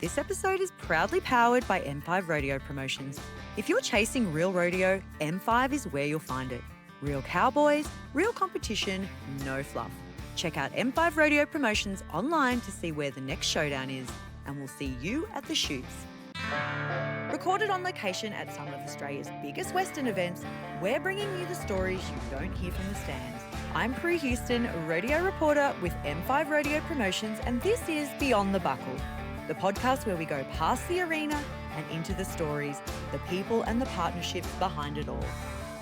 This episode is proudly powered by M5 Rodeo Promotions. If you're chasing real rodeo, M5 is where you'll find it. Real cowboys, real competition, no fluff. Check out M5 Rodeo Promotions online to see where the next showdown is, and we'll see you at the shoots. Recorded on location at some of Australia's biggest Western events, we're bringing you the stories you don't hear from the stands. I'm Prue Houston, rodeo reporter with M5 Rodeo Promotions, and this is Beyond the Buckle, the podcast where we go past the arena and into the stories, the people and the partnerships behind it all.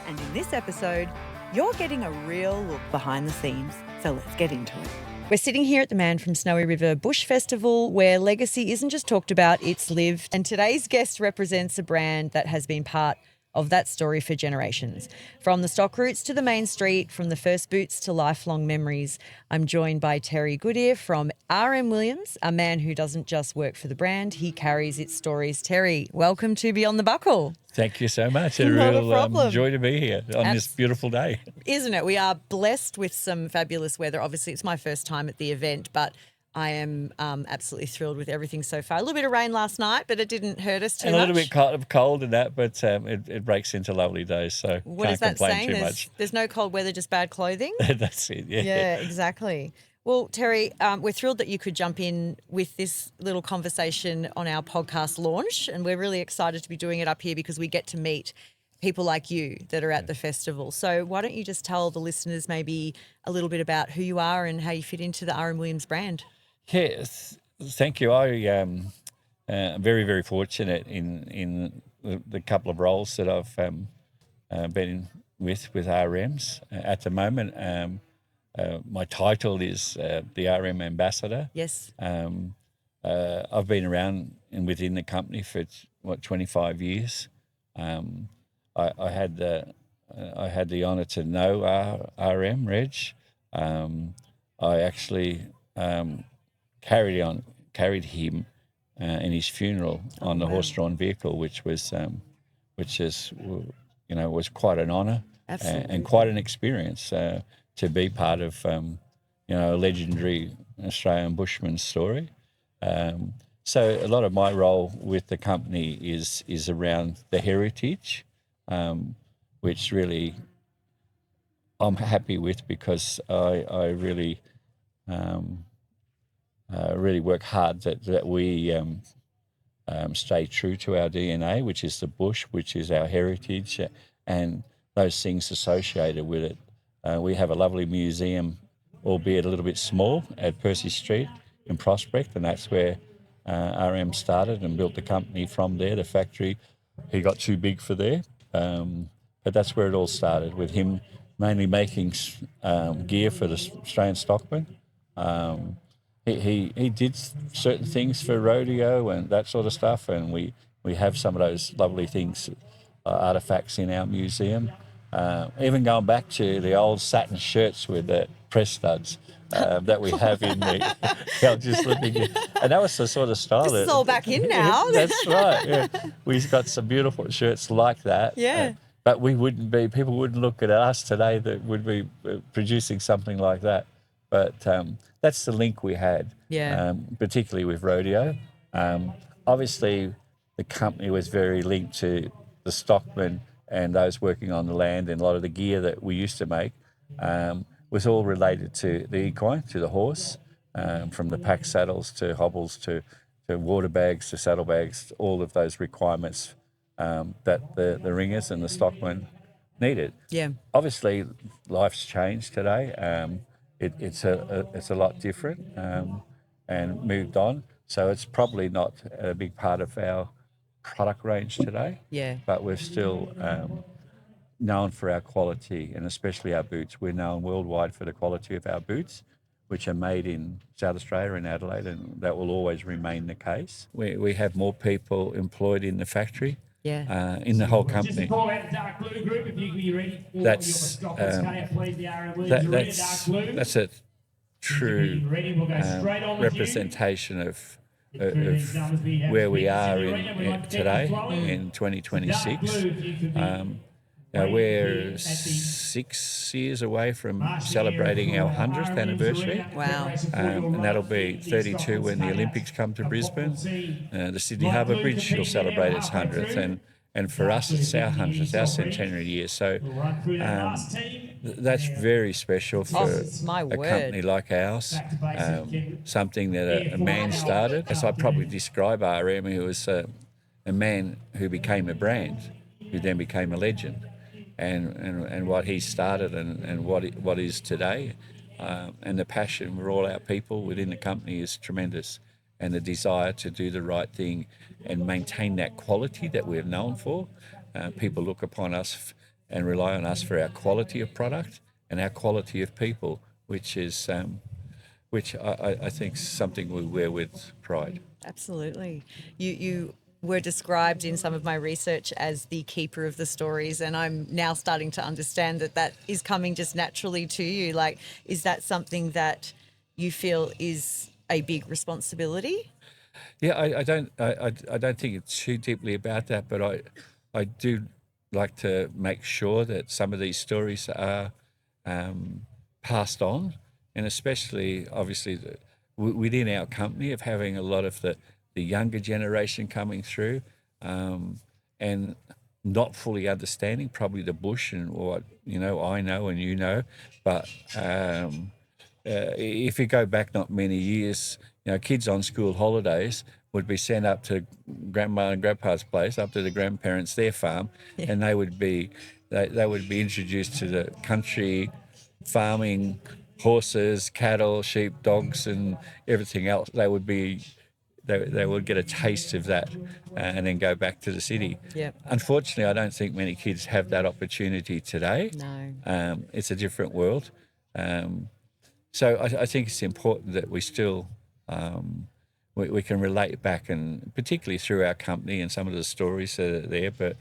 And in this episode, you're getting a real look behind the scenes. So let's get into it. We're sitting here at the Man from Snowy River Bush Festival, where legacy isn't just talked about, it's lived. And today's guest represents a brand that has been part of that story for generations. From the stock routes to the main street, from the first boots to lifelong memories. I'm joined by Terry Goodear from R.M.Williams, a man who doesn't just work for the brand, he carries its stories. Terry, welcome to Beyond the Buckle. Thank you so much. Not a problem. Joy to be here on this beautiful day. Isn't it? We are blessed with some fabulous weather. Obviously, it's my first time at the event, but I am absolutely thrilled with everything so far. A little bit of rain last night, but it didn't hurt us too much. A little bit cold in that, but it breaks into lovely days, so what is can't that complain saying? too much. There's no cold weather, just bad clothing? That's it, yeah. Yeah, exactly. Well, Terry, we're thrilled that you could jump in with this little conversation on our podcast launch, and we're really excited to be doing it up here because we get to meet people like you that are at the festival. So why don't you just tell the listeners maybe a little bit about who you are and how you fit into the R.M.Williams brand? Yes, thank you. I am very, very fortunate in the couple of roles that I've been with RMs. At the moment, my title is the RM Ambassador. Yes. I've been around and within the company for 25 years. I had the honour to know RM Reg. I actually carried him in his funeral on the horse-drawn vehicle, which is was quite an honour and quite an experience to be part of a legendary Australian bushman's story. So a lot of my role with the company is around the heritage, which really I'm happy with because I really really work hard that we stay true to our DNA, which is the bush, which is our heritage, and those things associated with it. We have a lovely museum, albeit a little bit small, at Percy Street in Prospect, and that's where RM started and built the company from there. The factory, he got too big for there, but that's where it all started, with him mainly making gear for the Australian stockmen. He did certain things for rodeo and that sort of stuff, and we have some of those lovely things, artefacts in our museum. Even going back to the old satin shirts with the press studs that we have in the. I'm just looking at, and that was the sort of style. This is all back in now. That's right. Yeah. We've got some beautiful shirts like that. Yeah. But people wouldn't look at us today that would be producing something like that. But that's the link we had, particularly with rodeo. Obviously, the company was very linked to the stockmen and those working on the land, and a lot of the gear that we used to make was all related to the equine, to the horse, from the pack saddles to hobbles to water bags to saddlebags, all of those requirements that the ringers and the stockmen needed. Yeah. Obviously, life's changed today. It's a lot different and moved on. So it's probably not a big part of our product range today. Yeah. But we're still known for our quality, and especially our boots. We're known worldwide for the quality of our boots, which are made in South Australia, in Adelaide, and that will always remain the case. We have more people employed in the factory. Yeah. In the whole company. Just call out the dark blue group if you can be ready. That's a true representation of where we are in today in 2026. We're 6 years away from celebrating our 100th anniversary. Wow. And that'll be 32 when the Olympics come to Brisbane. The Sydney Harbour Bridge will celebrate its 100th. And for us, it's our 100th, our centenary year. So that's very special for a company like ours, something that a man started. As I probably describe RM, who was a man who became a brand, who then became a legend. And what he started and what is today, and the passion for all our people within the company is tremendous, and the desire to do the right thing and maintain that quality that we're known for. People look upon us and rely on us for our quality of product and our quality of people, which I think is something we wear with pride. Absolutely. You were described in some of my research as the keeper of the stories, and I'm now starting to understand that is coming just naturally to you. Like, is that something that you feel is a big responsibility? Yeah, I don't think it's too deeply about that, but I do like to make sure that some of these stories are passed on, and especially obviously within our company of having a lot of the younger generation coming through, and not fully understanding probably the bush and what I know and you know, but if you go back not many years, kids on school holidays would be sent up to grandma and grandpa's place, up to the grandparents, their farm, and they would be introduced to the country farming, horses, cattle, sheep, dogs, and everything else. They would get a taste of that, and then go back to the city. Yep. Unfortunately, I don't think many kids have that opportunity today. No. It's a different world. So I think it's important that we still we can relate back, and particularly through our company and some of the stories that are there. But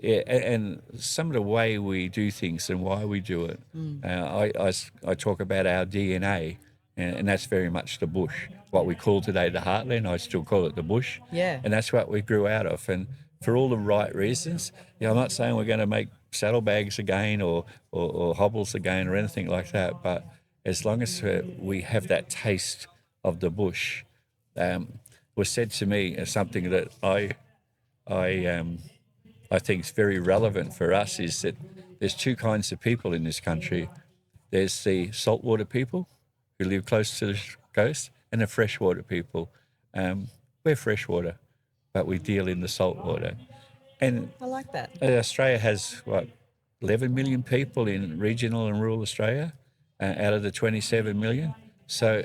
and some of the way we do things and why we do it. I talk about our DNA, and that's very much the bush. What we call today the Heartland, I still call it the bush. Yeah. And that's what we grew out of. And for all the right reasons, I'm not saying we're going to make saddlebags again or hobbles again or anything like that, but as long as we have that taste of the bush, was said to me as something that I think is very relevant for us, is that there's two kinds of people in this country. There's the saltwater people who live close to the coast, and the freshwater people. We're freshwater, but we deal in the saltwater. And I like that. Australia has, 11 million people in regional and rural Australia out of the 27 million. So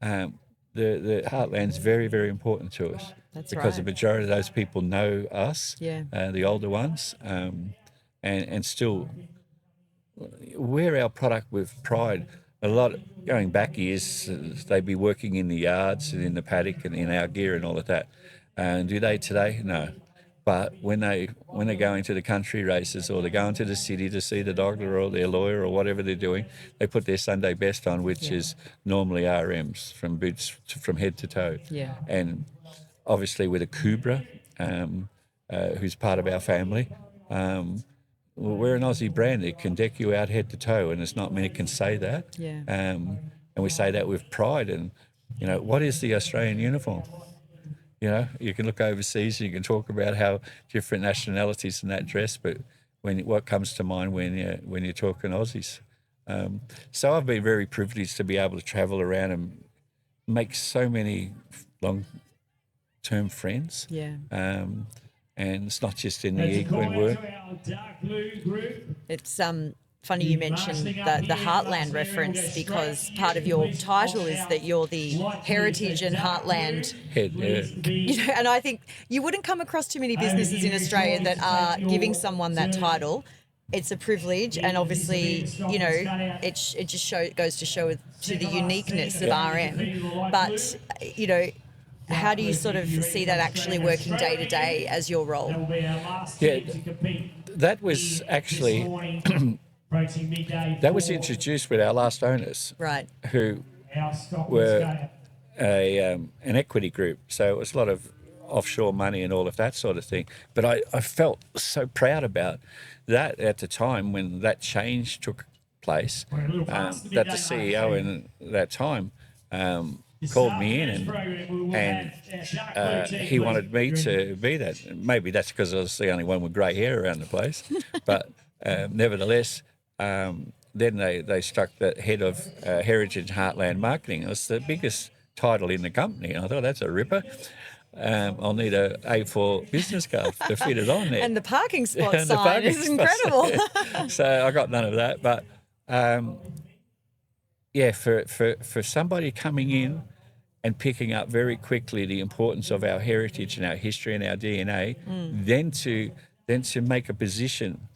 the Heartland's very, very important to us. That's because right. the majority of those people know us, the older ones, and still wear our product with pride. A lot going back years, they'd be working in the yards and in the paddock and in our gear and all of that. And do they today? No. But when they're going to the country races, or they're going to the city to see the doctor or their lawyer or whatever they're doing, they put their Sunday best on, which is normally RM's from boots from head to toe. Yeah. And obviously with a Kubra, who's part of our family, we're an Aussie brand that can deck you out head to toe, and there's not many can say that. Yeah. And we say that with pride. And, what is the Australian uniform? You can look overseas and you can talk about how different nationalities in that dress, but what comes to mind when you're talking Aussies? So I've been very privileged to be able to travel around and make so many long-term friends. Yeah. And it's not just in the equine work. It's funny you mentioned the Heartland reference, because part of your title is that you're the heritage and heartland Head, yeah. and I think you wouldn't come across too many businesses in Australia that are giving someone that title. It's a privilege, and obviously, it just goes to show to the uniqueness of RM. But, how do you sort of see that actually working day to day as your role? Yeah, that was actually that was introduced with our last owners, right? Who were an equity group. So it was a lot of offshore money and all of that sort of thing. But I felt so proud about that at the time when that change took place, that the CEO in that time called me in and he wanted me to be that. Maybe that's because I was the only one with grey hair around the place. But nevertheless, then they struck the head of Heritage Heartland Marketing. It was the biggest title in the company. And I thought, that's a ripper. I'll need a A4 business card to fit it on there. And the parking spot sign is incredible. So I got none of that. But for somebody coming in and picking up very quickly the importance of our heritage and our history and our DNA, then to make a position,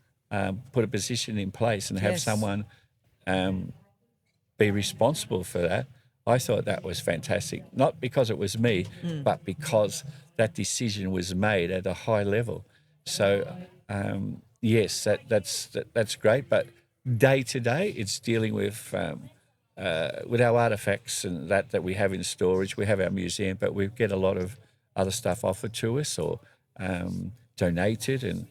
put a position in place and have someone be responsible for that, I thought that was fantastic. Not because it was me, but because that decision was made at a high level. So yes, that's great. But day to day, it's dealing with our artefacts and that we have in storage. We have our museum, but we get a lot of other stuff offered to us or donated, and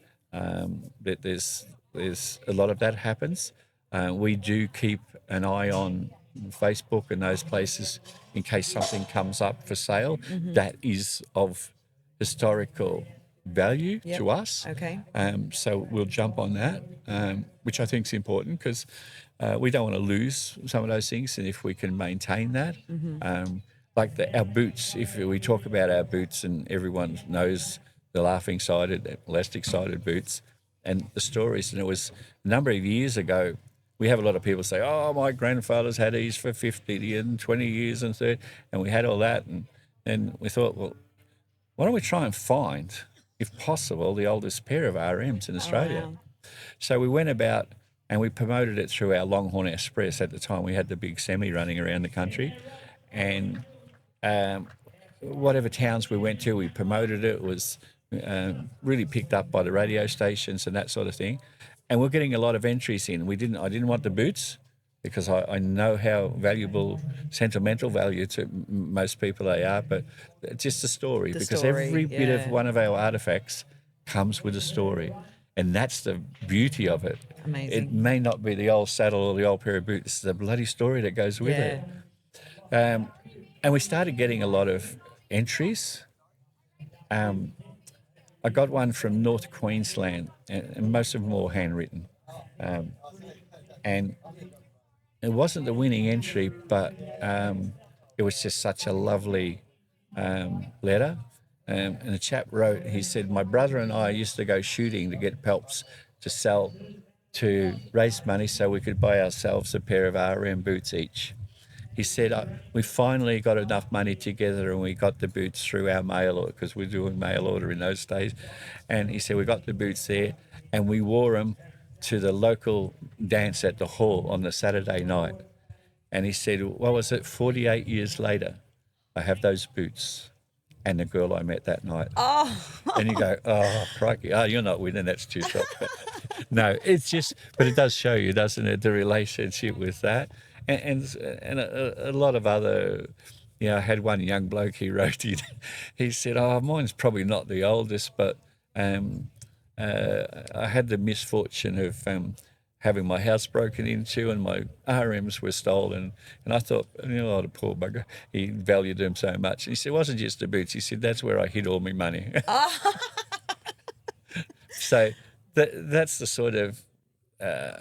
there's a lot of that happens. We do keep an eye on Facebook and those places in case something comes up for sale that is of historical value to us. Okay. So we'll jump on that, which I think is important because we don't want to lose some of those things, and if we can maintain that, like our boots. If we talk about our boots, and everyone knows the laughing-sided, elastic-sided boots, and the stories. And it was a number of years ago. We have a lot of people say, "Oh, my grandfather's had these for 50 and 20 years and 30," and we had all that, and we thought, well, why don't we try and find, if possible, the oldest pair of RMs in Australia? Oh, wow. So we went about and we promoted it through our Longhorn Express. At the time, we had the big semi running around the country, and whatever towns we went to, we promoted it. It was really picked up by the radio stations and that sort of thing. And we're getting a lot of entries in. I didn't want the boots because I know how valuable, sentimental value to most people they are, but just the story. Every bit of one of our artefacts comes with a story. And that's the beauty of it. Amazing. It may not be the old saddle or the old pair of boots. It's the bloody story that goes with it. And we started getting a lot of entries. I got one from North Queensland, and most of them were handwritten. And it wasn't the winning entry, but it was just such a lovely letter. And the chap wrote, he said, "My brother and I used to go shooting to get pelts to sell to raise money so we could buy ourselves a pair of RM boots each." He said, "We finally got enough money together and we got the boots through our mail order," because we're doing mail order in those days. And he said, "We got the boots there and we wore them to the local dance at the hall on the Saturday night." And he said, "What was it, 48 years later, I have those boots and the girl I met that night." Oh. And you go, "Oh, crikey, you're not winning, that's too soft." But no, it's just, but it does show you, doesn't it, the relationship with that. And a lot of other, I had one young bloke, he wrote it. He said, "Oh, mine's probably not the oldest, but I had the misfortune of having my house broken into and my RMs were stolen." And I thought, the poor bugger, he valued them so much. And he said, "It wasn't just the boots." He said, "That's where I hid all my money." So that's the sort of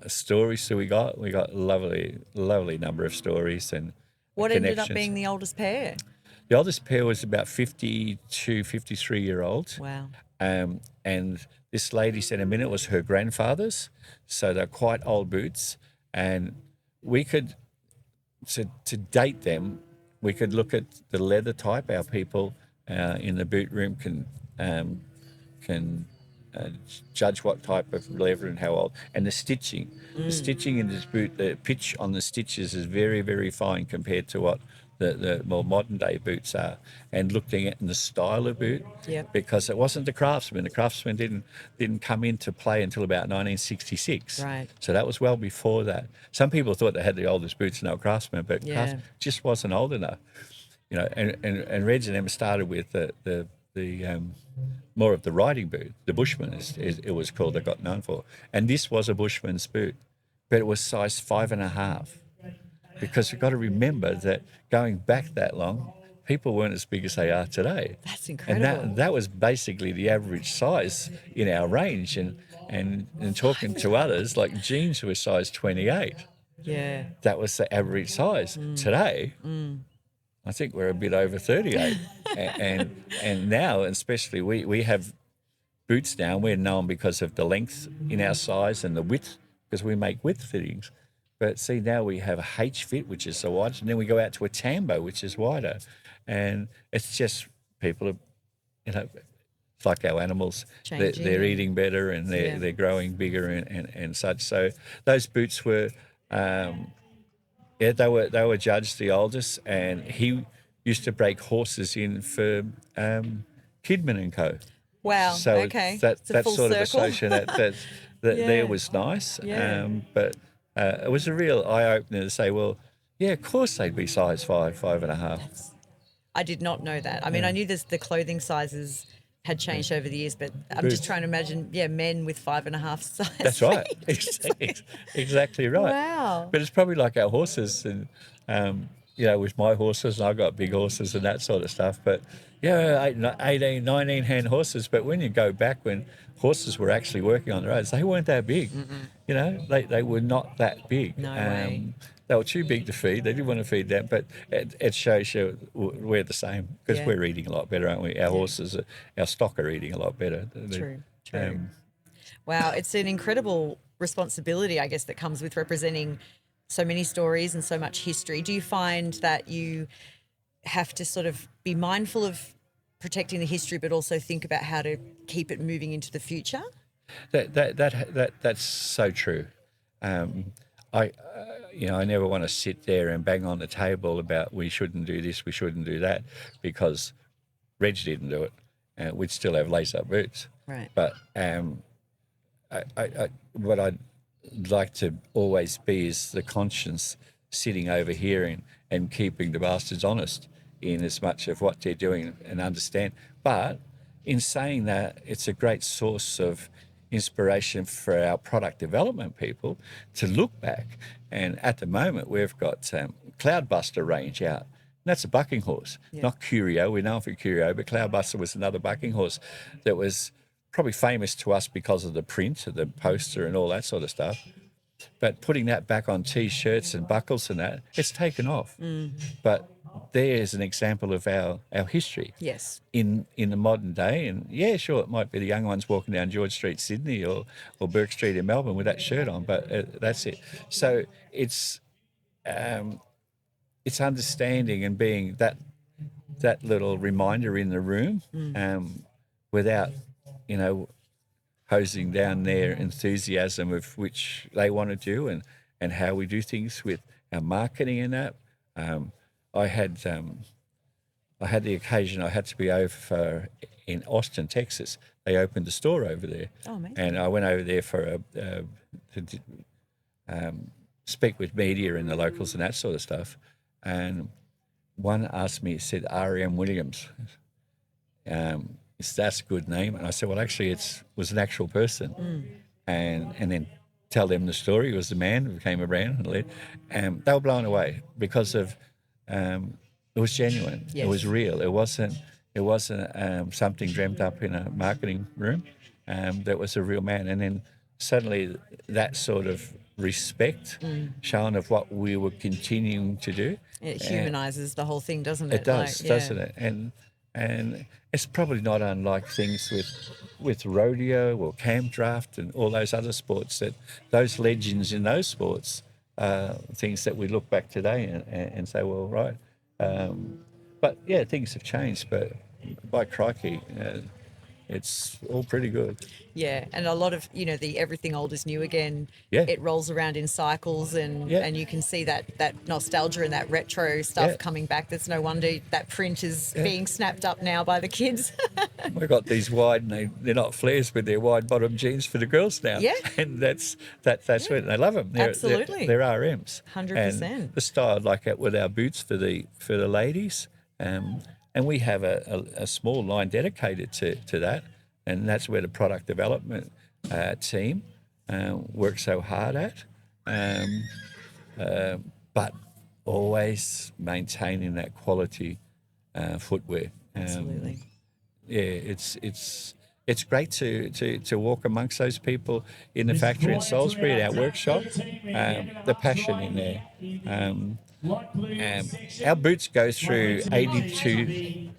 stories. So we got lovely number of stories and what ended up connections. being the oldest pair? The oldest pair was about 52, 53-year-old. Wow. And this lady said a minute was her grandfather's, so they're quite old boots. And we could, to date them, we could look at the leather type. Our people in the boot room can judge what type of leather and how old. And the stitching. The stitching in this boot, the pitch on the stitches is very, very fine compared to what the more modern day boots are. And looking at the style of boot, because it wasn't the Craftsman. The Craftsman didn't come into play until about 1966. Right. So that was well before that. Some people thought they had the oldest boots and they were Craftsman, but Craftsman just wasn't old enough. And Reg and them started with the more of the riding boot, the Bushman, it was called. They got known for, and this was a Bushman's boot, but it was size 5.5, because you've got to remember that going back that long, people weren't as big as they are today. That's incredible. And that was basically the average size in our range. And talking to others, like jeans were size 28. Yeah. That was the average size. Today, I think we're a bit over 38. and now, especially, we have boots now. We're known because of the length in our size and the width, because we make width fittings. But see, now we have a H fit, which is so wide, and then we go out to a Tambo, which is wider. And it's just people are, it's like our animals. They're eating better, and they're growing bigger and such. So those boots were, they were judged the oldest, and he used to break horses in for Kidman and Co. Wow. So okay. that full sort of circle. association that there was nice. Yeah. But it was a real eye-opener to say, well, yeah, of course they'd be size 5.5. I did not know that. I mean, I knew the clothing sizes had changed over the years, but I'm just trying to imagine, men with 5.5 size. That's right. Exactly right. Wow. But it's probably like our horses, and with my horses, and I've got big horses and that sort of stuff. But 18, 19 hand horses. But when you go back, when horses were actually working on the roads, they weren't that big. They were not that big. No way. They were too big to feed. They didn't want to feed them, but it shows you we're the same, because we're eating a lot better, aren't we? Our horses, our stock are eating a lot better. True. Wow, it's an incredible responsibility, I guess, that comes with representing so many stories and so much history. Do you find that you have to sort of be mindful of protecting the history, but also think about how to keep it moving into the future? That's so true. I never want to sit there and bang on the table about we shouldn't do this, we shouldn't do that, because Reg didn't do it. We'd still have lace-up boots. Right. But what I'd like to always be is the conscience sitting over here and keeping the bastards honest in as much of what they're doing and understand. But in saying that, it's a great source of inspiration for our product development people to look back. And at the moment, we've got Cloudbuster range out. And that's a bucking horse, not Curio. We're known for Curio, but Cloudbuster was another bucking horse that was probably famous to us because of the print, of the poster and all that sort of stuff. But putting that back on T-shirts and buckles and that, it's taken off. But there's an example of our history. Yes. In the modern day, and sure, it might be the young ones walking down George Street, Sydney, or Burke Street in Melbourne with that shirt on, but that's it. So it's understanding and being that little reminder in the room, without hosing down their enthusiasm of which they want to do and how we do things with our marketing and that. I had the occasion, I had to be over in Austin, Texas. They opened a store over there. Oh, amazing. And I went over there to speak with media and the locals and that sort of stuff. And one asked me, said R.M.Williams. That's a good name. And I said, well, actually, it was an actual person. And then tell them the story. It was the man who became a brand. And they were blown away because of it was genuine. Yes. It was real. It wasn't something dreamt up in a marketing room. That was a real man. And then suddenly that sort of respect shown of what we were continuing to do. It humanises the whole thing, doesn't it? It does, doesn't it? And it's probably not unlike things with rodeo or camp draft and all those other sports, that those legends in those sports, things that we look back today and say, well, right. But things have changed, but by crikey, it's all pretty good. Yeah, and a lot of, the everything old is new again. Yeah. It rolls around in cycles, and you can see that nostalgia and that retro stuff coming back. There's no wonder that print is being snapped up now by the kids. We've got these wide, and they're not flares, but they're wide bottom jeans for the girls now. Yeah. And that's what they love them. Absolutely. They're RMs. 100%. And the style like that with our boots for the ladies, and And we have a small line dedicated to that, and that's where the product development team works so hard at. But always maintaining that quality footwear. Absolutely. It's great to walk amongst those people in the factory in Salisbury, at our workshop. The passion in there. Our boots go through 82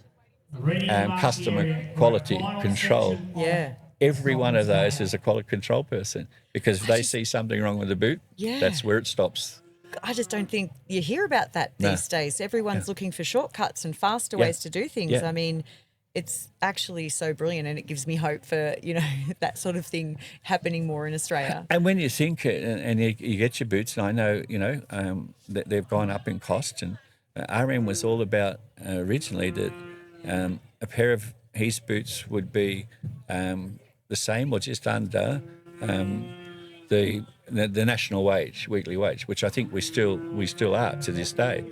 customer quality control. Yeah. Every one of those is a quality control person, because if they see something wrong with the boot, that's where it stops. I just don't think you hear about that these days. Everyone's looking for shortcuts and faster ways to do things. I mean, it's actually so brilliant, and it gives me hope for, that sort of thing happening more in Australia. And when you think and you get your boots, and I know, that they've gone up in cost, and RM was all about originally that a pair of his boots would be the same or just under the national wage, weekly wage, which I think we still are to this day.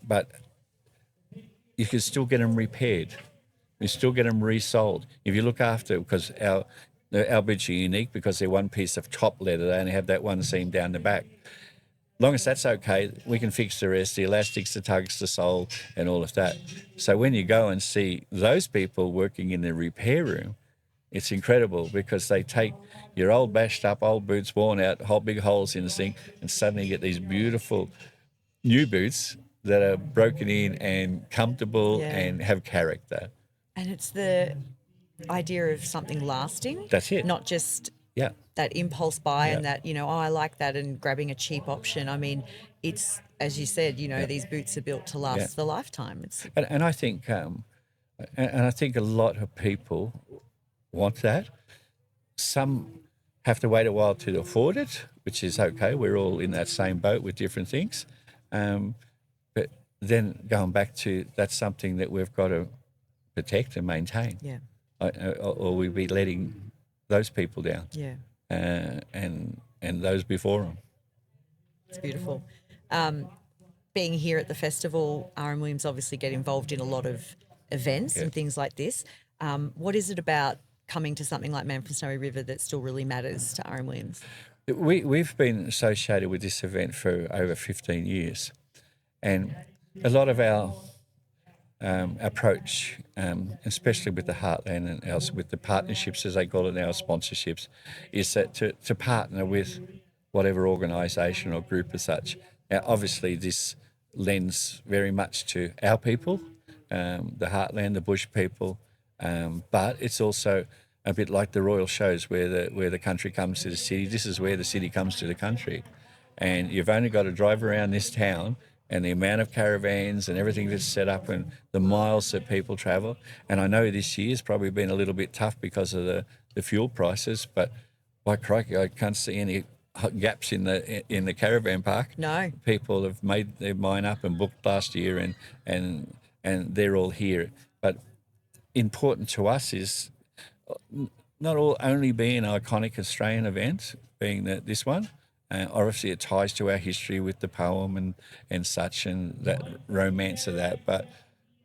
But you can still get them repaired. You still get them resold. If you look after, because our boots are unique because they're one piece of top leather, they only have that one seam down the back. Long as that's okay, we can fix the rest, the elastics, the tugs, the sole, and all of that. So when you go and see those people working in the repair room, it's incredible, because they take your old bashed up, old boots, worn out, whole big holes in the thing, and suddenly get these beautiful new boots that are broken in and comfortable and have character. And it's the idea of something lasting. That's it. Not just that impulse buy and that, I like that, and grabbing a cheap option. I mean, it's, as you said, these boots are built to last the lifetime. And I think a lot of people want that. Some have to wait a while to afford it, which is okay. We're all in that same boat with different things. But then going back to, that's something that we've got to protect and maintain. Yeah. Or we'd be letting those people down. Yeah. And those before them. It's beautiful. Being here at the festival, R.M.Williams obviously get involved in a lot of events and things like this. What is it about coming to something like Man from Snowy River that still really matters to R.M.Williams? We've been associated with this event for over 15 years. And a lot of our approach, especially with the Heartland and else with the partnerships, as they call it now, sponsorships, is that to partner with whatever organisation or group as such. Now, obviously, this lends very much to our people, the Heartland, the bush people, but it's also a bit like the royal shows where the country comes to the city. This is where the city comes to the country. And you've only got to drive around this town, and the amount of caravans and everything that's set up and the miles that people travel. And I know this year's probably been a little bit tough because of the fuel prices, but by crikey, I can't see any gaps in the caravan park. No. People have made their mind up and booked last year, and they're all here. But important to us is not only being an iconic Australian event, being this one. Obviously, it ties to our history with the poem and such, and that romance of that. But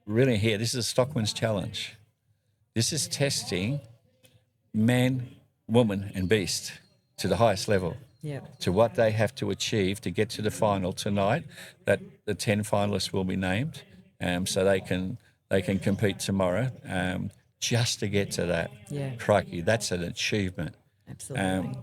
really here, this is a Stockman's Challenge. This is testing man, woman and beast to the highest level, to what they have to achieve to get to the final tonight. That the 10 finalists will be named, so they can compete tomorrow, just to get to that. Yeah. Crikey, that's an achievement. Absolutely.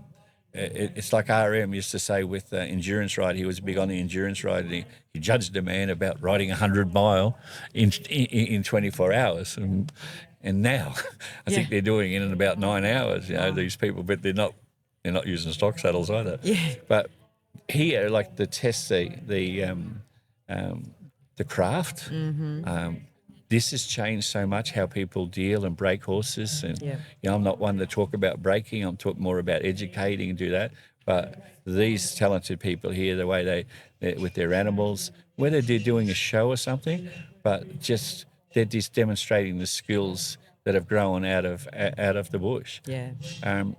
It's like RM used to say with endurance ride. He was big on the endurance ride, and he judged a man about riding 100 mile in 24 hours. And now I think they're doing it in about 9 hours. These people, but they're not using stock saddles either. Yeah. But here, like the test, the craft. Mm-hmm. This has changed so much how people deal and break horses. And I'm not one to talk about breaking. I'm talking more about educating and do that. But these talented people here, the way they with their animals, whether they're doing a show or something, but they're just demonstrating the skills that have grown out of the bush. Yeah.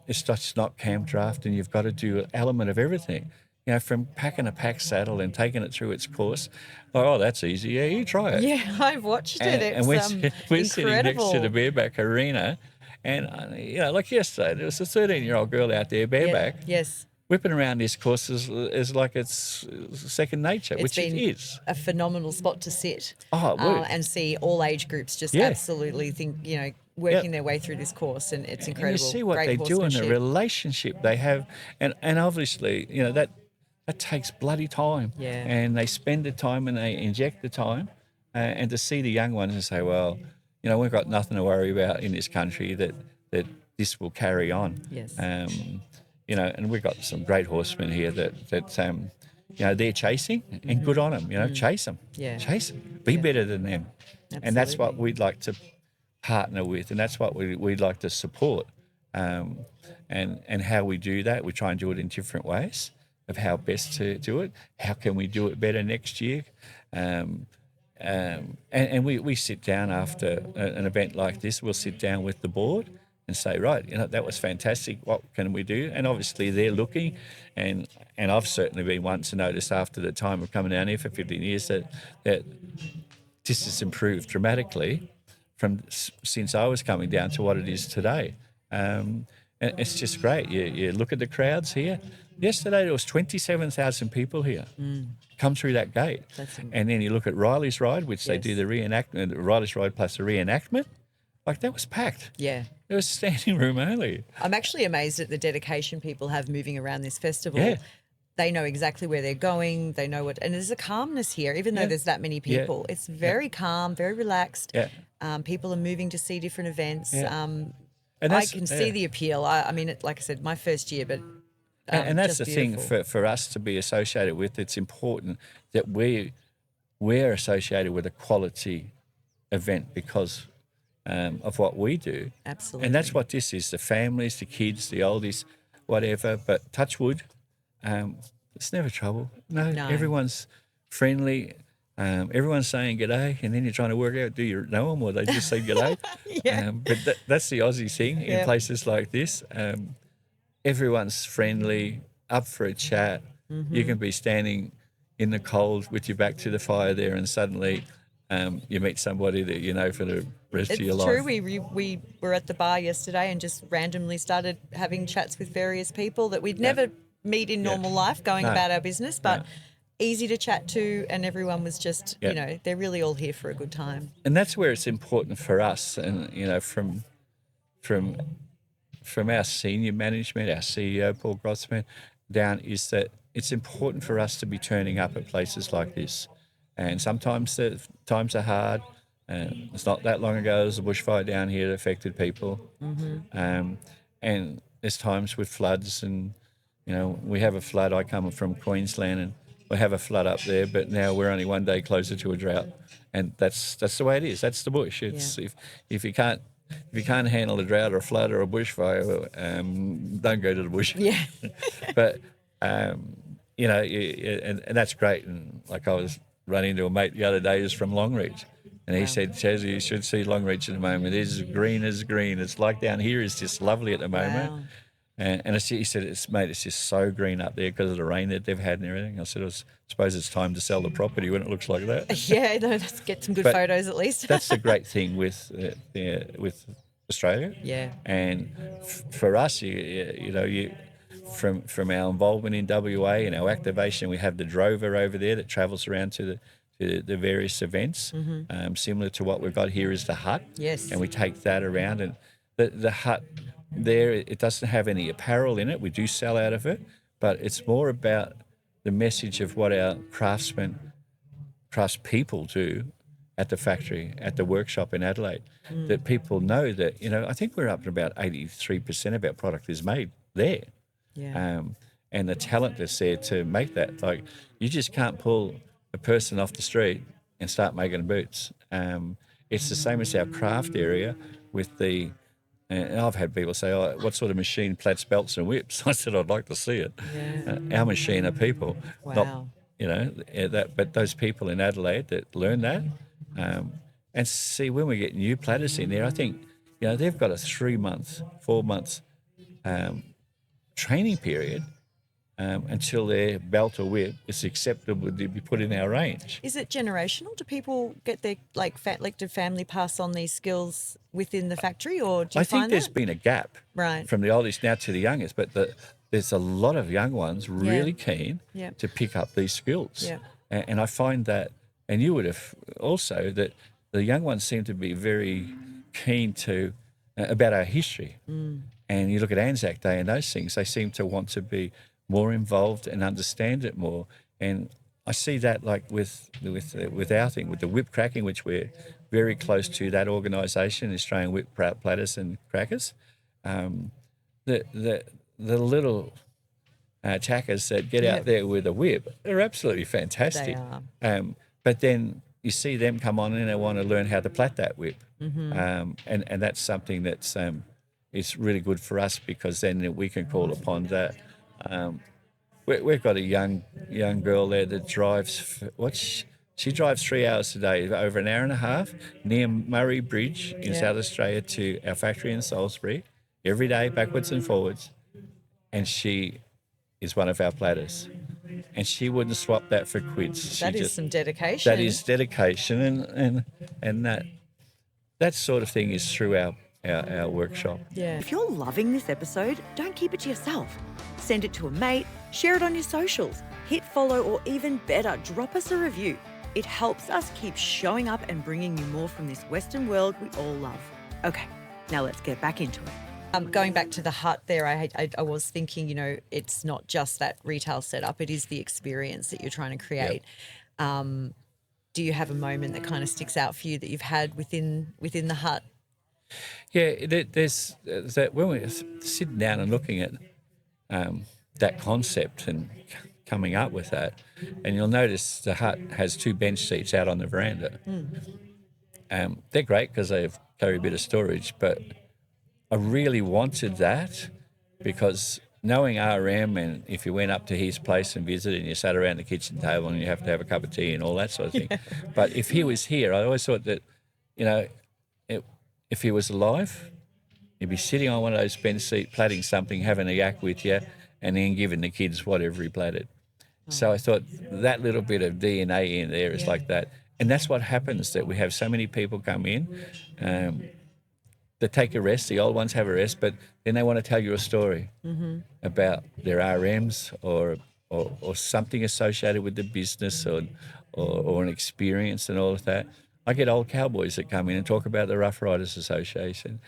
It's just not camp draft, and you've got to do an element of everything. from packing a pack saddle and taking it through its course. Like, oh, that's easy. Yeah, you try it. Yeah, I've watched it. And It's we're sitting next to the incredible. bareback arena, and like yesterday, there was a 13-year-old girl out there bareback, Yes. whipping around this course is like it's second nature, It's which it been is. a phenomenal spot to sit Oh, it would. and see all age groups just Yeah. absolutely working their way through this course, and it's incredible. And you see what Great they do and the horsemanship. relationship they have, and obviously, that takes bloody time. Yeah. And they spend the time and they inject the time, and to see the young ones and say, well, we've got nothing to worry about in this country, that this will carry on. Yes. And we've got some great horsemen here that they're chasing, and good on them. Chase them. Yeah. Chase them. Be better than them. And that's what we'd like to partner with, and that's what we'd like to support. And how we do that, we try and do it in different ways of how best to do it. How can we do it better next year? And we sit down after an event like this. We'll sit down with the board and say, right, that was fantastic. What can we do? And obviously they're looking, and I've certainly been one to notice after the time of coming down here for 15 years that this has improved dramatically from since I was coming down to what it is today. And it's just great. You look at the crowds here. Yesterday there was 27,000 people here come through that gate. And then you look at Riley's Ride, which they do the reenactment, Riley's Ride plus the reenactment. Like, that was packed. Yeah. It was standing room only. I'm actually amazed at the dedication people have moving around this festival. Yeah. They know exactly where they're going. They know and there's a calmness here, even though there's that many people. It's very calm, very relaxed. Yeah. People are moving to see different events. Yeah. And I can see the appeal. I mean, like I said, my first year, but and that's just the beautiful. thing for us to be associated with. It's important that we're associated with a quality event because of what we do. Absolutely. And that's what this is, the families, the kids, the oldies, whatever. But touch wood, it's never trouble. No. Everyone's friendly. Everyone's saying g'day, and then you're trying to work out, do you know them or they just say g'day? But that's the Aussie thing in places like this. Everyone's friendly, up for a chat. You can be standing in the cold with your back to the fire there, and suddenly you meet somebody that you know for the rest of your life. It's true. We were at the bar yesterday and just randomly started having chats with various people that we'd never meet in normal life, going about our business, but easy to chat to, and everyone was just, they're really all here for a good time. And that's where it's important for us, and from our senior management, our CEO Paul Grossman down, is that it's important for us to be turning up at places like this. And sometimes the times are hard. It's not that long ago there was a bushfire down here that affected people. And there's times with floods, and we have a flood. I come from Queensland, and we have a flood up there, but now we're only one day closer to a drought, and that's the way it is. That's the bush. It's if you can't handle a drought or a flood or a bushfire, don't go to the bush. Yeah. But and that's great. And like, I was running into a mate the other day who's from Longreach, and he said, Chaz, you should see Longreach at the moment. It's as green as green. It's like down here is just lovely at the moment. Wow. And he said, it's just so green up there because of the rain that they've had and everything. I said, I suppose it's time to sell the property when it looks like that. Yeah, no, let's get some good photos at least. That's the great thing with Australia. Yeah. And for us, from our involvement in WA and our activation, we have the drover over there that travels around to the various events, similar to what we've got here is the hut. Yes. And we take that around, and the hut there, it doesn't have any apparel in it. We do sell out of it, but it's more about the message of what our craftspeople do at the factory, at the workshop in Adelaide, that people know that, I think we're up to about 83% of our product is made there. Yeah. And the talent that's there to make that. Like, you just can't pull a person off the street and start making boots. It's the same as our craft area with the... And I've had people say, "Oh, what sort of machine plats belts and whips?" I said, "I'd like to see it." Yeah. Our machine are people, Wow. but those people in Adelaide that learn that, and see when we get new platters in there, I think they've got a 3 month, 4 months training period until their belt or whip is acceptable to be put in our range. Is it generational? Do people get their do family pass on these skills within the factory, or do you I think find there's that? been a gap Right. from the oldest now to the youngest, but there's a lot of young ones really keen to pick up these skills. Yeah. And I find that, and you would have also, that the young ones seem to be very keen to about our history. And you look at Anzac Day and those things, they seem to want to be more involved and understand it more. And I see that like with our thing, with the whip cracking, which we're very close to that organisation, Australian Whip Platters and Crackers. The little tackers that get out there with a whip, they're absolutely fantastic. They are. But then you see them come on and they want to learn how to plait that whip. And that's something that's is really good for us, because then we can call upon that. We've got a young girl there that drives, she drives 3 hours a day, over an hour and a half, near Murray Bridge in South Australia to our factory in Salisbury, every day, backwards and forwards. And she is one of our platters. And she wouldn't swap that for quids. That is some dedication. That is dedication, and that sort of thing is through our workshop. Yeah. If you're loving this episode, don't keep it to yourself. Send it to a mate, share it on your socials, hit follow, or even better, drop us a review. It helps us keep showing up and bringing you more from this Western world we all love. Okay, now let's get back into it. Going back to the hut there, I was thinking, it's not just that retail setup, it is the experience that you're trying to create. Yep. Do you have a moment that kind of sticks out for you that you've had within the hut? Yeah, there's that when we're sitting down and looking at that concept and coming up with that, and you'll notice the hut has 2 bench seats out on the veranda. They're great because they carry a bit of storage, but I really wanted that because knowing RM, and if you went up to his place and visited and you sat around the kitchen table and you have to have a cup of tea and all that sort of thing. But if he was here, I always thought that, if he was alive, he'd be sitting on one of those bench seats, plaiting something, having a yak with you, and then giving the kids whatever he plaited. So I thought that little bit of DNA in there is like that. And that's what happens, that we have so many people come in, they take a rest, the old ones have a rest, but then they want to tell you a story about their RMs or something associated with the business or an experience and all of that. I get old cowboys that come in and talk about the Rough Riders Association.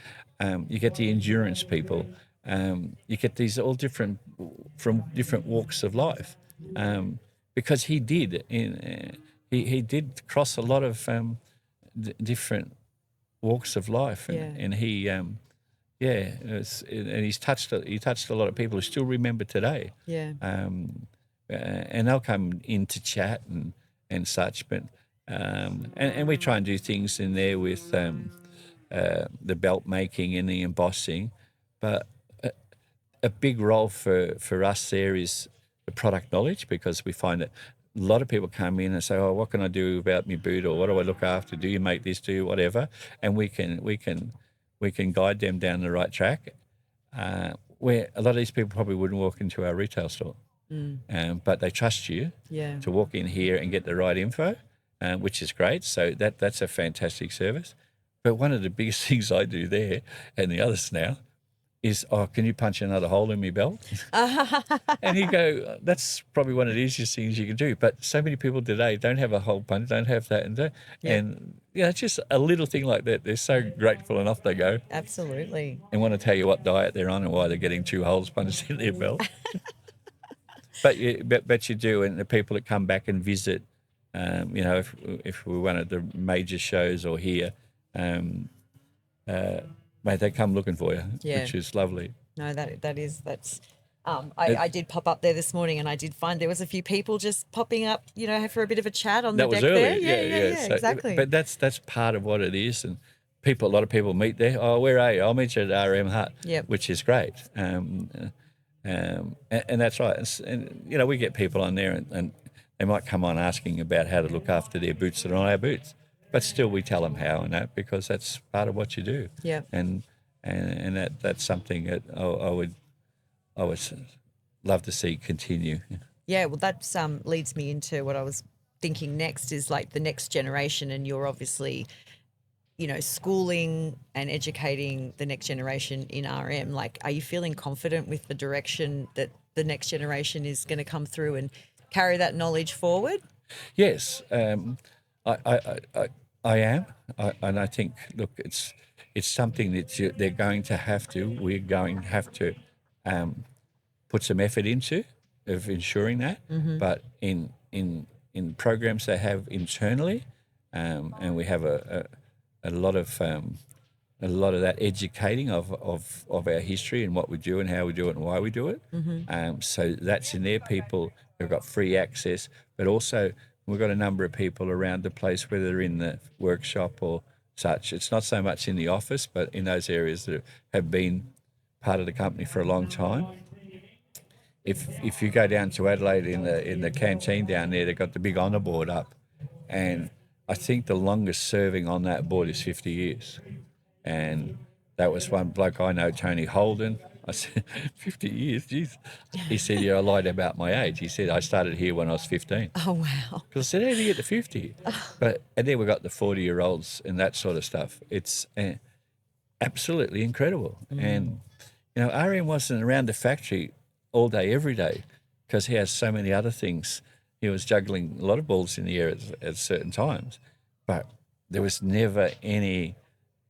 You get the endurance people. You get these all different, from different walks of life. Because he did, he did cross a lot of different walks of life, and he, and he touched a lot of people who still remember today. Yeah. And they'll come in to chat and such, but and we try and do things in there with the belt making and the embossing, but a big role for us there is the product knowledge, because we find that a lot of people come in and say, "Oh, what can I do about my boot, or what do I look after? Do you make this? Do you whatever?" And we can guide them down the right track. Where a lot of these people probably wouldn't walk into our retail store, but they trust you to walk in here and get the right info, which is great. So that's a fantastic service. But one of the biggest things I do there, and the others now, is, can you punch another hole in my belt? And you go, that's probably one of the easiest things you can do. But so many people today don't have a hole punch, don't have that. And it's just a little thing like that. They're so grateful and off they go. Absolutely. And want to tell you what diet they're on and why they're getting 2 holes punched in their belt. But you do. And the people that come back and visit, if we're one of the major shows or here, mate, they come looking for you, which is lovely. No, that's. I did pop up there this morning, and I did find there was a few people just popping up, for a bit of a chat on the deck there. Yeah, so, exactly. But that's part of what it is, and a lot of people meet there. Oh, where are you? I'll meet you at RM Hut, which is great. And that's right. And we get people on there, and they might come on asking about how to look after their boots that are on our boots. But still, we tell them how and that, because that's part of what you do. Yeah. And that's something that I would love to see continue. Yeah, well, that leads me into what I was thinking next is like the next generation, and you're obviously, schooling and educating the next generation in RM. Like, are you feeling confident with the direction that the next generation is going to come through and carry that knowledge forward? Yes, I am, and I think, look, it's something that they're going to have to. We're going to have to put some effort into of ensuring that. But in programs they have internally, and we have a lot of that educating of our history and what we do and how we do it and why we do it. So that's in there. People have got free access, but also we've got a number of people around the place, whether they're in the workshop or such. It's not so much in the office, but in those areas that have been part of the company for a long time. If you go down to Adelaide in the canteen down there, they've got the big honour board up, and I think the longest serving on that board is 50 years. And that was one bloke I know, Tony Holden. I said, 50 years, geez. He said, I lied about my age. He said, I started here when I was 15. Oh, wow. Because I said, how do you get to 50? And then we've got the 40-year-olds and that sort of stuff. It's absolutely incredible. And, RM wasn't around the factory all day, every day, because he has so many other things. He was juggling a lot of balls in the air at certain times. But there was never any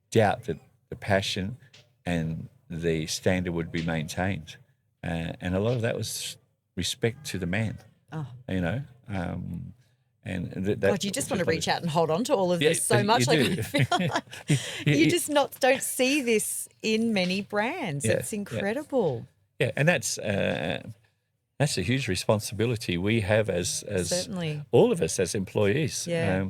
doubt that the passion and the standard would be maintained. And a lot of that was respect to the man, and that, God, you just want to reach out and hold on to all of this so much. Like, I feel like you just don't see this in many brands. Yeah, it's incredible. Yeah, and that's a huge responsibility we have as Certainly. all of us as employees. Yeah.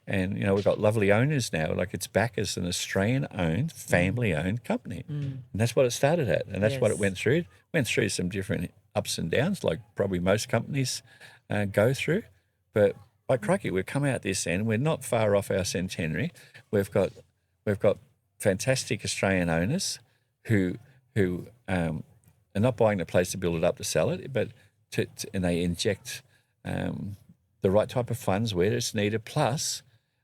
And we've got lovely owners now. Like, it's back as an Australian-owned, family-owned company, and that's what it started at, and that's what it went through. It went through some different ups and downs, like probably most companies go through. But by crikey, we've come out this end. We're not far off our centenary. We've got fantastic Australian owners who are not buying the place to build it up to sell it, but and they inject the right type of funds where it's needed, plus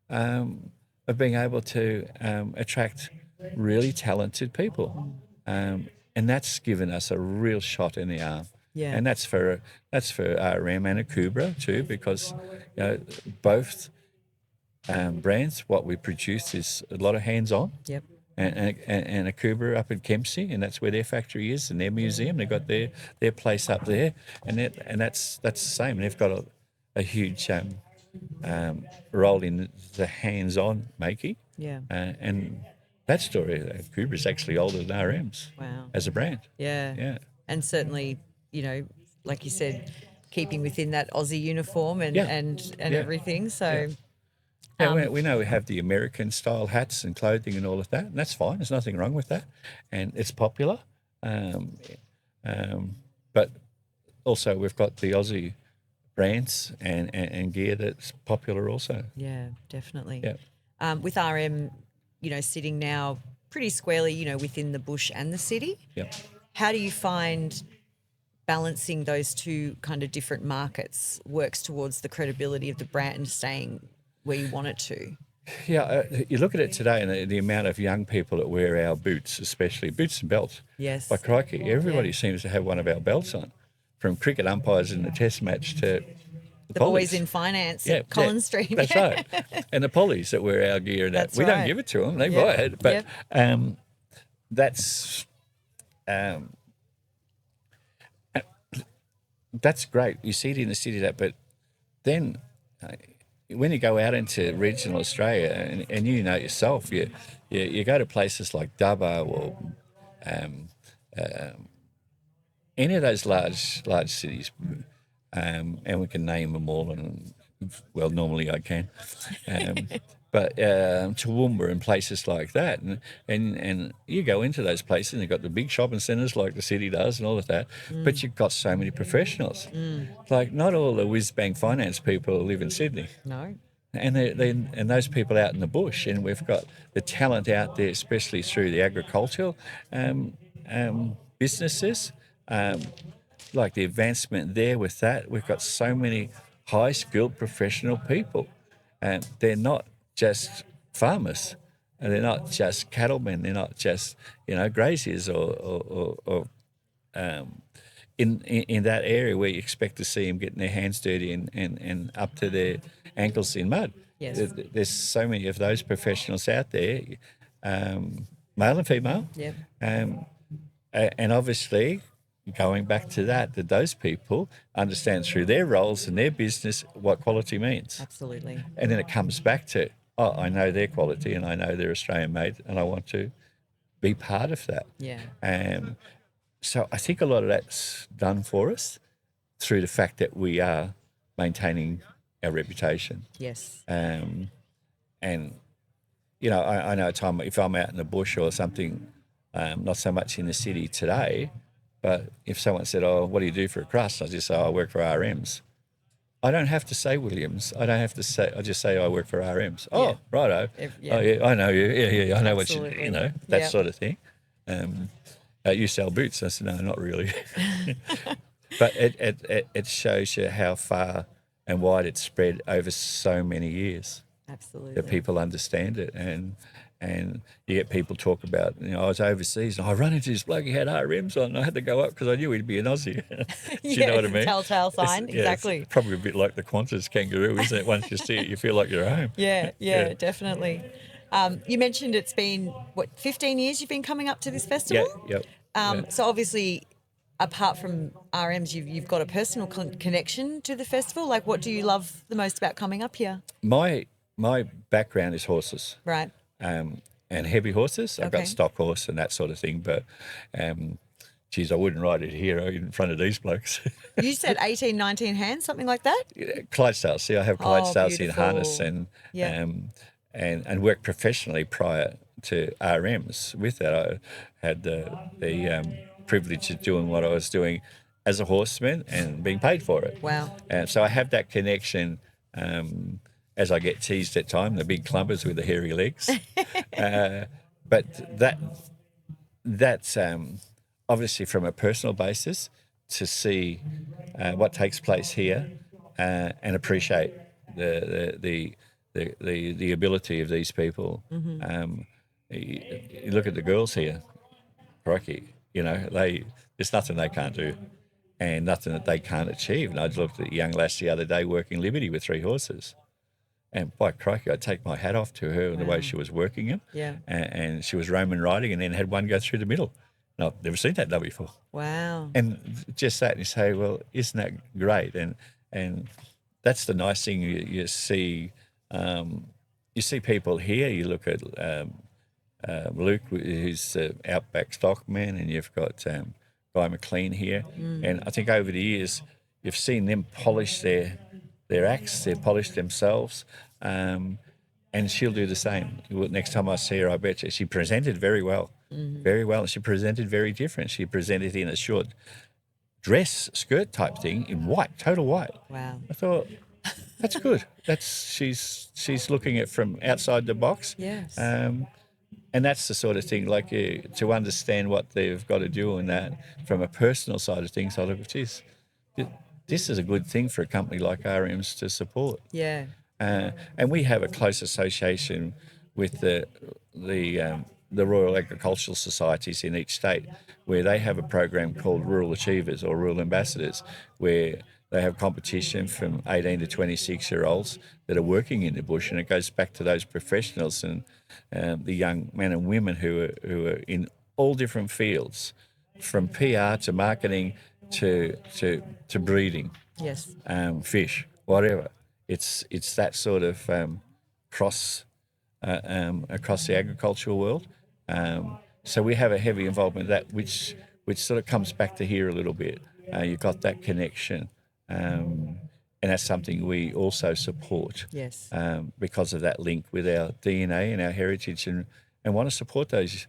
of being able to attract really talented people. And that's given us a real shot in the arm. Yeah. And that's for R.M. and Akubra too, because both brands, what we produce is a lot of hands-on. Yep. And Akubra up in Kempsey, and that's where their factory is, and their museum. They've got their place up there, and that's the same. And they've got a huge role in the hands-on making. Yeah. And that story, Akubra is actually older than RM's. Wow. As a brand. Yeah. Yeah. And certainly, like you said, keeping within that Aussie uniform and everything. So. Yeah, we know we have the American style hats and clothing and all of that, and that's fine. There's nothing wrong with that, and it's popular. But also we've got the Aussie brands and gear that's popular also. Yeah, definitely. Yeah. With RM, sitting now pretty squarely, within the bush and the city. Yeah. How do you find balancing those two kind of different markets works towards the credibility of the brand staying where you want it to? Yeah, you look at it today, and the amount of young people that wear our boots, especially boots and belts. Yes. By crikey, everybody seems to have one of our belts on, from cricket umpires in the test match to the boys in finance at Collins Street. That's right. And the pollies that wear our gear and that. We don't give it to them, they buy it. But that's great. You see it in the city, but then when you go out into regional Australia, and yourself, you go to places like Dubbo or any of those large cities, and we can name them all, and well, normally I can, but Toowoomba and places like that, and you go into those places, and you've got the big shopping centres like the city does and all of that, but you've got so many professionals. Like, not all the whiz-bang finance people live in Sydney. No. And and those people out in the bush, and we've got the talent out there, especially through the agricultural businesses. like the advancement there with that. We've got so many high-skilled professional people, and they're not just farmers, and they're not just cattlemen. They're not just graziers or in that area where you expect to see them getting their hands dirty and up to their ankles in mud. Yes. There's so many of those professionals out there, male and female. Yep. And obviously, going back to that those people understand through their roles and their business what quality means. Absolutely. And then it comes back to, I know their quality and I know they're Australian made and I want to be part of that. Yeah. So I think a lot of that's done for us through the fact that we are maintaining our reputation. Yes. And, I know a time if I'm out in the bush or something, not so much in the city today, but if someone said, what do you do for a crust? I just say, I work for R.M.s. I don't have to say Williams. I just say I work for R.M.s. Oh, Yeah. righto. Yeah. Oh, yeah, I know you. Yeah, I know Absolutely. what that Yep. sort of thing. You sell boots? I said, no, not really. But it shows you how far and wide it's spread over so many years. Absolutely. That people understand it, and you get people talk about, I was overseas and I run into this bloke, he had R.M.s on and I had to go up because I knew he'd be an Aussie. Do you know what I mean? Telltale sign, exactly. It's probably a bit like the Qantas kangaroo, isn't it? Once you see it, you feel like you're home. Yeah, definitely. You mentioned it's been, 15 years you've been coming up to this festival? Yep. So obviously, apart from RMs, you've got a personal connection to the festival. Like, what do you love the most about coming up here? My background is horses. Right. And heavy horses. I've Okay. got stock horse and that sort of thing, but geez, I wouldn't ride it here in front of these blokes. You said 18, 19 hands, something like that? Clydesdales. See, I have Clydesales in beautiful. harness and worked professionally prior to RMs. With that, I had the privilege of doing what I was doing as a horseman and being paid for it. Wow. And so I have that connection. As I get teased at time, the big clumpers with the hairy legs. But that's obviously from a personal basis to see what takes place here and appreciate the ability of these people. Mm-hmm. You look at the girls here, crikey, there's nothing they can't do and nothing that they can't achieve. And I looked at a young lass the other day working Liberty with 3 horses. And by crikey, I'd take my hat off to her and the way she was working him. Yeah. And she was Roman riding and then had one go through the middle. And I've never seen that done before. Wow. And just that, and you say, well, isn't that great? And that's the nice thing you see. You see people here. You look at Luke, who's the outback stockman, and you've got Guy McLean here. And I think over the years, you've seen them polish their acts, they've polished themselves, and she'll do the same. Next time I see her, I bet you she presented very well, very well. She presented very different. She presented in a short dress, skirt type thing in white, total white. Wow. I thought, that's good. She's looking at from outside the box. Yes. And that's the sort of thing, like to understand what they've got to do in that from a personal side of things. I look, geez, this is a good thing for a company like RM's to support. Yeah. And we have a close association with the Royal Agricultural Societies in each state, where they have a program called Rural Achievers or Rural Ambassadors, where they have competition from 18 to 26-year-olds that are working in the bush, and it goes back to those professionals and the young men and women who are in all different fields, from PR to marketing to breeding, Yes. fish, whatever. It's that sort of across the agricultural world. So we have a heavy involvement in that, which sort of comes back to here a little bit. You've got that connection, and that's something we also support. Yes. Because of that link with our DNA and our heritage, and want to support those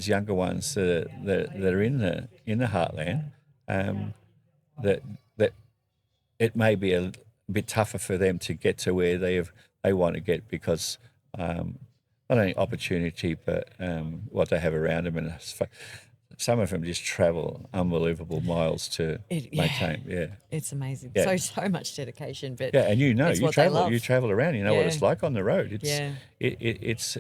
younger ones that are in the heartland. That it may be a bit tougher for them to get to where they want to get because not only opportunity but what they have around them, and some of them just travel unbelievable miles to maintain. Yeah, it's amazing. Yeah. So much dedication, but and it's what they love. you travel around. You know what it's like on the road. It's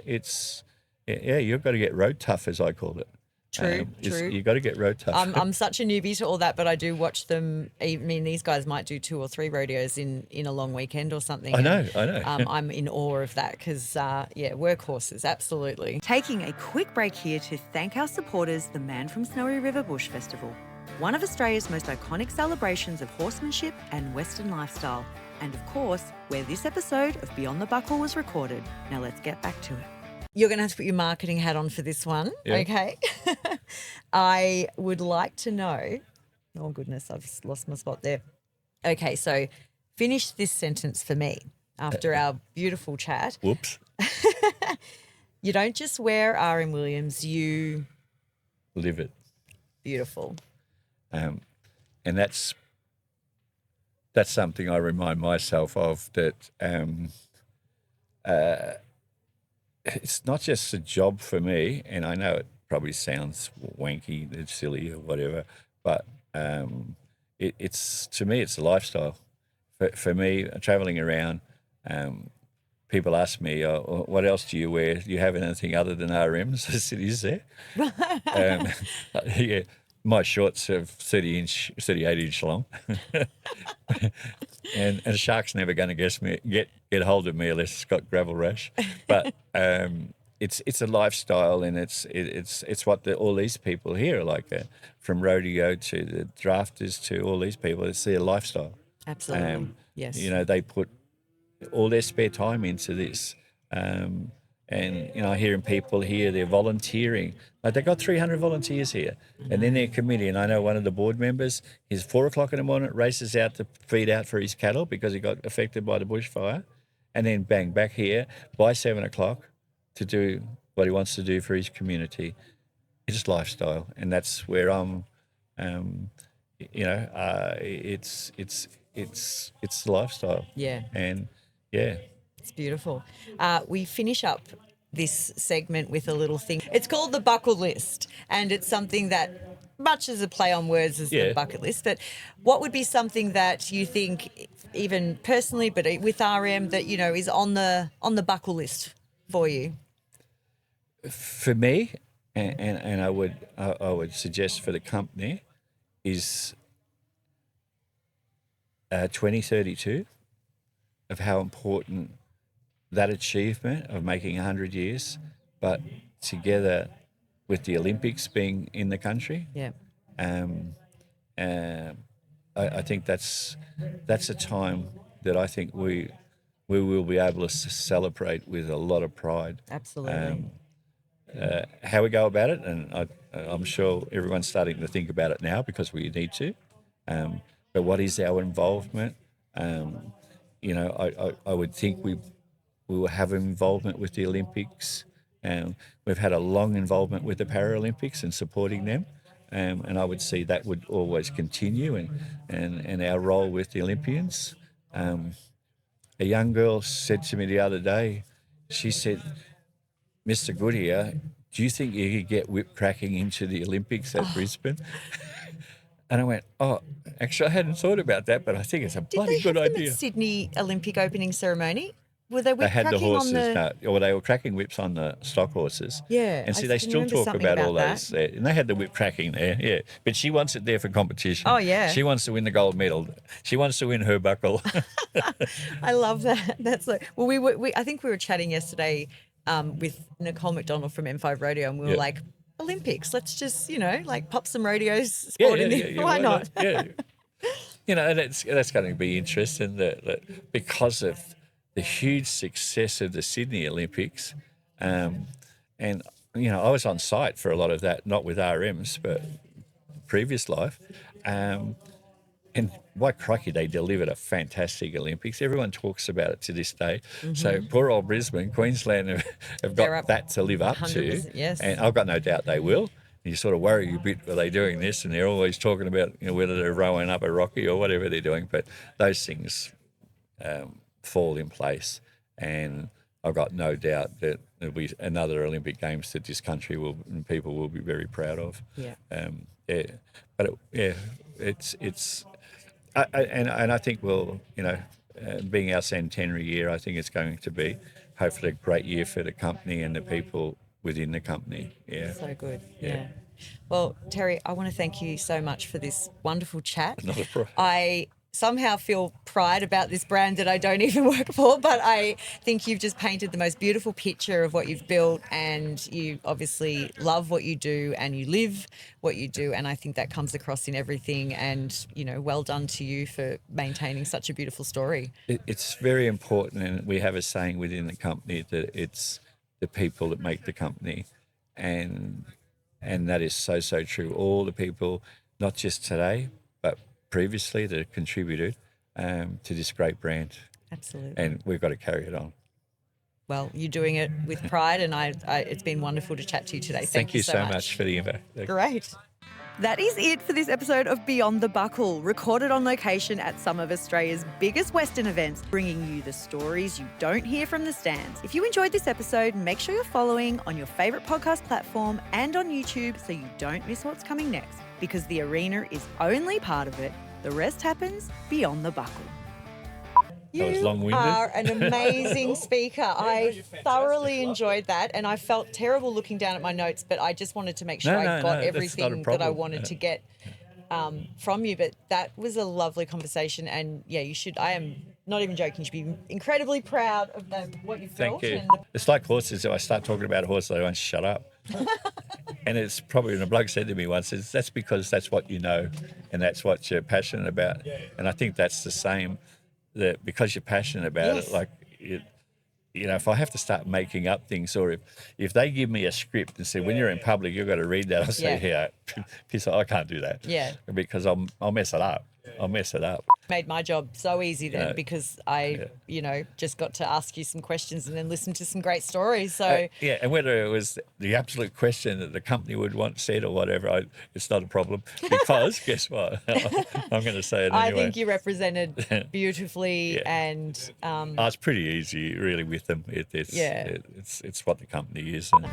you've got to get road tough, as I call it. True. You got to get road tough. I'm such a newbie to all that, but I do watch them. I mean, these guys might do 2 or 3 rodeos in a long weekend or something. I know. I'm in awe of that because, workhorses, absolutely. Taking a quick break here to thank our supporters, the Man from Snowy River Bush Festival, one of Australia's most iconic celebrations of horsemanship and Western lifestyle, and of course, where this episode of Beyond the Buckle was recorded. Now let's get back to it. You're going to have to put your marketing hat on for this one, okay? I would like to know, oh goodness, I've lost my spot there. Okay, so finish this sentence for me after our beautiful chat. Whoops. You don't just wear R.M.Williams, you... Live it. Beautiful. And that's something I remind myself of, that it's not just a job for me, and I know it probably sounds wanky, it's silly or whatever, but it's to me, it's a lifestyle. For me, travelling around, people ask me, what else do you wear? Do you have anything other than RMs? I said, is there? Yeah, my shorts are 38-inch long. And a shark's never going to get hold of me unless it's got gravel rash. But it's a lifestyle, and it's what all these people here are like, from rodeo to the drafters to all these people. It's their lifestyle. Absolutely. Yes. You know, they put all their spare time into this. And, you know, hearing people here, they're volunteering. Like, they've got 300 volunteers here. And then their committee, and I know one of the board members, he's 4 o'clock in the morning, races out to feed out for his cattle because he got affected by the bushfire. And then bang, back here by 7 o'clock to do what he wants to do for his community. It's lifestyle. And that's where I'm, it's the lifestyle. Yeah. And, yeah. It's beautiful. We finish up this segment with a little thing. It's called the buckle list, and it's something that, much as a play on words as the bucket list, but what would be something that you think, even personally, but with RM, that, you know, is on the buckle list for you? For me, and I would suggest for the company, is 2032, of how important that achievement of making 100 years, but together with the Olympics being in the country. Yeah. I think that's a time that I think we will be able to celebrate with a lot of pride. Absolutely. How we go about it, and I'm sure everyone's starting to think about it now because we need to. But what is our involvement? You know, I would think we will have involvement with the Olympics. We've had a long involvement with the Paralympics and supporting them. And I would see that would always continue, and our role with the Olympians. A young girl said to me the other day, she said, Mr. Goodear, do you think you could get whip cracking into the Olympics at Brisbane? And I went, actually, I hadn't thought about that, but I think it's a bloody good idea. Did they have them at Sydney Olympic opening ceremony? Were they whip cracking on the... They had the horses, well, they were cracking whips on the stock horses. Yeah. And see, they still talk about all those there. And they had the whip cracking there, yeah. But she wants it there for competition. Oh, yeah. She wants to win the gold medal. She wants to win her buckle. I love that. That's like, well, I think we were chatting yesterday with Nicole McDonald from M5 Rodeo, and we were like, Olympics, let's just, you know, like pop some rodeos sport in there. Why not? Yeah. You know, and that's going to be interesting that because of the huge success of the Sydney Olympics, and, you know, I was on site for a lot of that, not with RMs, but previous life. And by crikey, they delivered a fantastic Olympics. Everyone talks about it to this day. Mm-hmm. So poor old Brisbane, Queensland have got that to live up to. Yes. And I've got no doubt they will. You sort of worry a bit, are they doing this? And they're always talking about, you know, whether they're rowing up a rocky or whatever they're doing. But those things fall in place. And I've got no doubt that there'll be another Olympic Games that this country and people will be very proud of. Yeah. It's and I think being our centenary year, I think it's going to be hopefully a great year for the company and the people within the company. Yeah. So good. Yeah. Well, Terry, I want to thank you so much for this wonderful chat. Not a problem. I somehow feel pride about this brand that I don't even work for, but I think you've just painted the most beautiful picture of what you've built, and you obviously love what you do and you live what you do, and I think that comes across in everything, and, well done to you for maintaining such a beautiful story. It's very important, and we have a saying within the company that it's the people that make the company, and that is so true. All the people, not just today, but previously, that have contributed to this great brand. Absolutely. And we've got to carry it on. Well, you're doing it with pride, and it's been wonderful to chat to you today. Thank you so much for the invite. Great. That is it for this episode of Beyond the Buckle, recorded on location at some of Australia's biggest Western events, bringing you the stories you don't hear from the stands. If you enjoyed this episode, make sure you're following on your favourite podcast platform and on YouTube so you don't miss what's coming next, because the arena is only part of it. The rest happens beyond the buckle. That was You long-winded. are an amazing speaker. I thoroughly enjoyed that, and I felt terrible looking down at my notes, but I just wanted to make sure I got everything that I wanted to get from you. But that was a lovely conversation, and you should. I am not even joking. You should be incredibly proud of what you've built. Thank you. It's like horses. If I start talking about a horse, they won't shut up. And it's probably, and a bloke said to me once, that's because that's what you know, and that's what you're passionate about. And I think that's the same. That because you're passionate about it, like if I have to start making up things, or if they give me a script and say, when you're in public, you've got to read that, I'll say, piss off, I can't do that. Yeah. Because I'll mess it up. I'll mess it up. Made my job so easy then, because I, just got to ask you some questions and then listen to some great stories. So and whether it was the absolute question that the company would want said or whatever, it's not a problem, because guess what? I'm going to say it anyway. I think you represented beautifully, and it's pretty easy really with them. It's what the company is. And